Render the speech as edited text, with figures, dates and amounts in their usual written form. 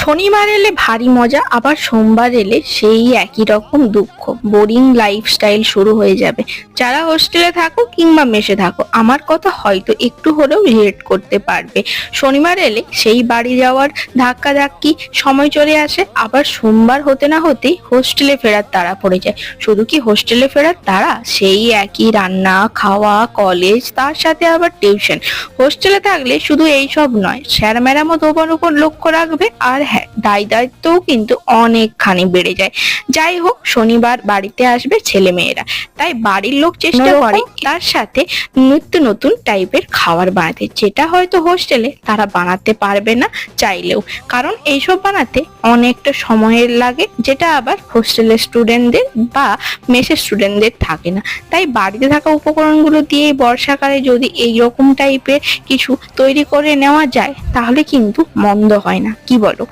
শনিবার এলে ভারী মজা, আবার সোমবার এলে সেই একই রকম দুঃখ। বোরিং লাইফস্টাইল শুরু হয়ে যাবে। যারা হোস্টেলে থাকো কিংবা মেসে থাকো, আমার কথা হয়তো একটু হলেও রিলেট করতে পারবে। শনিবার এলে সেই বাড়ি যাওয়ার ধাক্কা ধাক্কি সময় চলে আসে, আবার সোমবার হতে না হতেই হোস্টেলে ফেরার তাড়া পড়ে যায়। শুধু কি হোস্টেলে ফেরার তাড়া, সেই একই রান্না খাওয়া, কলেজ, তার সাথে আবার টিউশন। হোস্টেলে থাকলে শুধু এইসব নয়, স্যার ম্যাডামও তোমার উপর লক্ষ্য রাখবে, আর হ্যাঁ, দায় দায়িত্বও কিন্তু অনেকখানি বেড়ে যায়। যাই হোক, শনিবার বাড়িতে আসবে ছেলে মেয়েরা, তাই বাড়ির লোক চেষ্টা করে তার সাথে নিত্য নতুন টাইপের খাবার বানাতে, যেটা হয়তো হোস্টেলে তারা বানাতে পারবে না চাইলেও, কারণ এইসব বানাতে অনেকটা সময়ের লাগে, যেটা আবার হোস্টেলের স্টুডেন্টদের বা মেসের স্টুডেন্টদের থাকে না। তাই বাড়িতে থাকা উপকরণগুলো দিয়ে বর্ষাকালে যদি এইরকম টাইপের কিছু তৈরি করে নেওয়া যায়, তাহলে কিন্তু মন্দ হয় না, কি বলো?